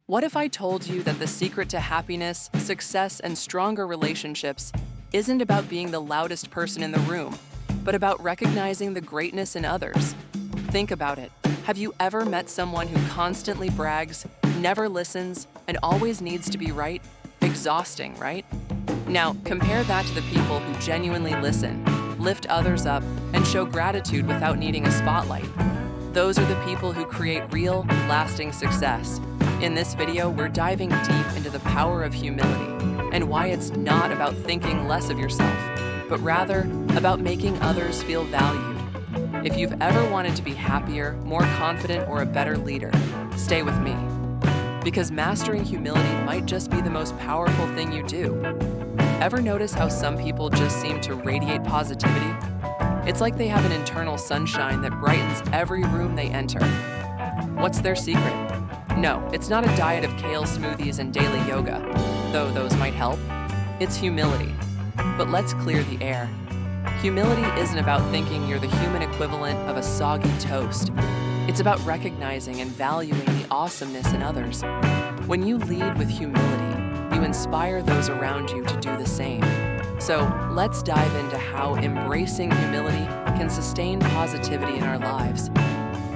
What if I told you that the secret to happiness, success, and stronger relationships isn't about being the loudest person in the room, but about recognizing the greatness in others? Think about it. Have you ever met someone who constantly brags, never listens, and always needs to be right? Exhausting, right? Now, compare that to the people who genuinely listen, lift others up, and show gratitude without needing a spotlight. Those are the people who create real, lasting success. In this video, we're diving deep into the power of humility and why it's not about thinking less of yourself, but rather about making others feel valued. If you've ever wanted to be happier, more confident, or a better leader, stay with me. Because mastering humility might just be the most powerful thing you do. Ever notice how some people just seem to radiate positivity? It's like they have an internal sunshine that brightens every room they enter. What's their secret? No, it's not a diet of kale smoothies and daily yoga, though those might help. It's humility. But let's clear the air. Humility isn't about thinking you're the human equivalent of a soggy toast. It's about recognizing and valuing the awesomeness in others. When you lead with humility, you inspire those around you to do the same. So let's dive into how embracing humility can sustain positivity in our lives.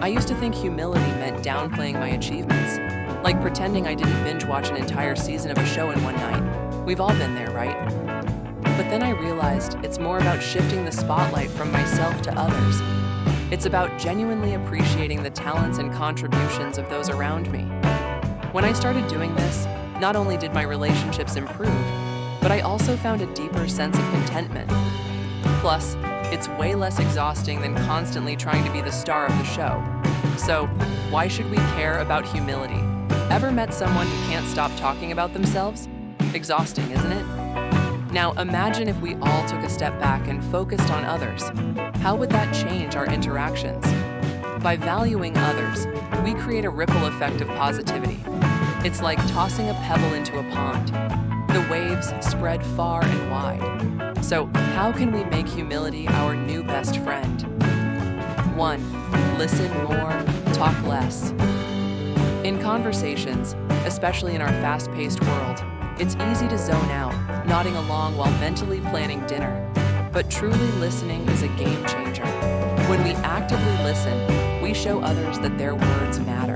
I used to think humility meant downplaying my achievements, like pretending I didn't binge watch an entire season of a show in one night. We've all been there, right? But then I realized it's more about shifting the spotlight from myself to others. It's about genuinely appreciating the talents and contributions of those around me. When I started doing this, not only did my relationships improve, but I also found a deeper sense of contentment. Plus, it's way less exhausting than constantly trying to be the star of the show. So, why should we care about humility? Ever met someone who can't stop talking about themselves? Exhausting, isn't it? Now, imagine if we all took a step back and focused on others. How would that change our interactions? By valuing others, we create a ripple effect of positivity. It's like tossing a pebble into a pond. The waves spread far and wide. So, how can we make humility our new best friend? 1. Listen more, talk less. In conversations, especially in our fast-paced world, it's easy to zone out, nodding along while mentally planning dinner. But truly listening is a game changer. When we actively listen, we show others that their words matter.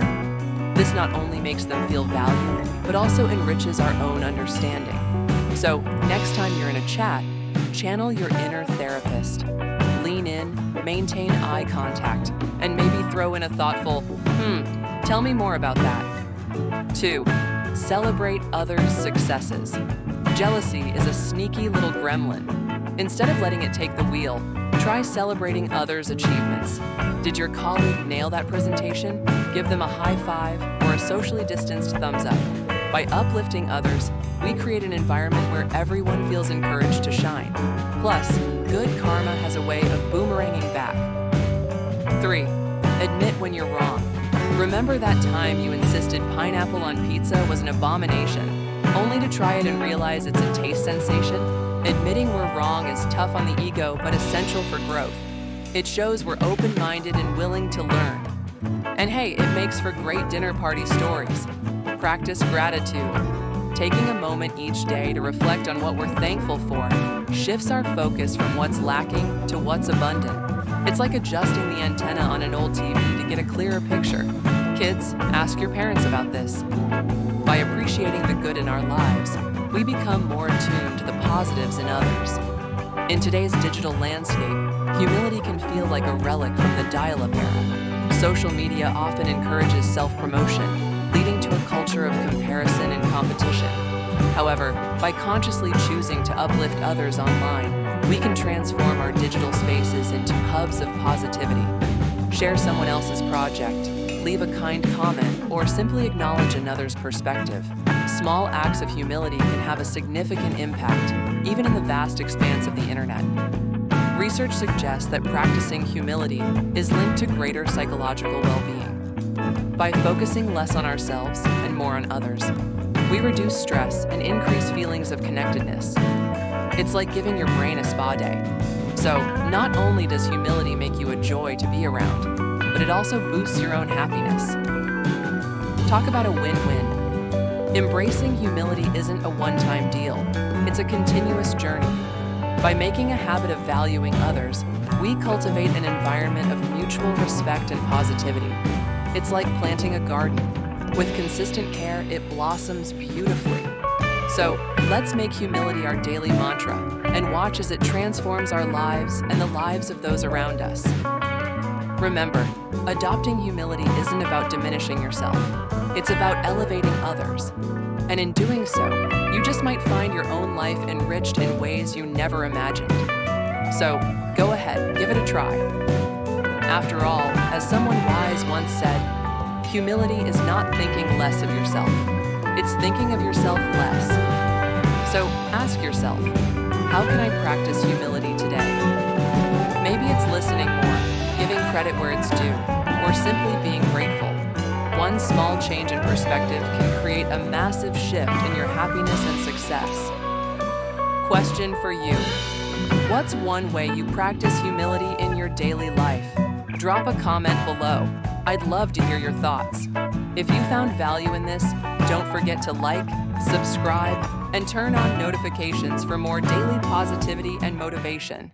This not only makes them feel valued, but also enriches our own understanding. So, next time you're in a chat, channel your inner therapist. Lean in, maintain eye contact, and maybe throw in a thoughtful, tell me more about that. 2. Celebrate others' successes. Jealousy is a sneaky little gremlin. Instead of letting it take the wheel, try celebrating others' achievements. Did your colleague nail that presentation? Give them a high five or a socially distanced thumbs up. By uplifting others, we create an environment where everyone feels encouraged to shine. Plus, good karma has a way of boomeranging back. 3. Admit when you're wrong. Remember that time you insisted pineapple on pizza was an abomination, only to try it and realize it's a taste sensation? Admitting we're wrong is tough on the ego, but essential for growth. It shows we're open-minded and willing to learn. And hey, it makes for great dinner party stories. Practice gratitude. Taking a moment each day to reflect on what we're thankful for shifts our focus from what's lacking to what's abundant. It's like adjusting the antenna on an old TV to get a clearer picture. Kids, ask your parents about this. By appreciating the good in our lives, we become more attuned to the positives in others. In today's digital landscape, humility can feel like a relic from the dial-up era. Social media often encourages self-promotion, leading to a culture of comparison and competition. However, by consciously choosing to uplift others online, we can transform our digital spaces into hubs of positivity. Share someone else's project, leave a kind comment, or simply acknowledge another's perspective. Small acts of humility can have a significant impact, even in the vast expanse of the internet. Research suggests that practicing humility is linked to greater psychological well-being. By focusing less on ourselves and more on others, we reduce stress and increase feelings of connectedness. It's like giving your brain a spa day. So, not only does humility make you a joy to be around, but it also boosts your own happiness. Talk about a win-win. Embracing humility isn't a one-time deal. It's a continuous journey. By making a habit of valuing others, we cultivate an environment of mutual respect and positivity. It's like planting a garden. With consistent care, it blossoms beautifully. So, let's make humility our daily mantra and watch as it transforms our lives and the lives of those around us. Remember, adopting humility isn't about diminishing yourself. It's about elevating others. And in doing so, you just might find your own life enriched in ways you never imagined. So, go ahead, give it a try. After all, as someone wise once said, humility is not thinking less of yourself. It's thinking of yourself less. So, ask yourself, how can I practice humility today? Maybe it's listening more, giving credit where it's due, or simply being grateful. One small change in perspective can create a massive shift in your happiness and success. Question for you. What's one way you practice humility in your daily life? Drop a comment below. I'd love to hear your thoughts. If you found value in this, don't forget to like, subscribe, and turn on notifications for more daily positivity and motivation.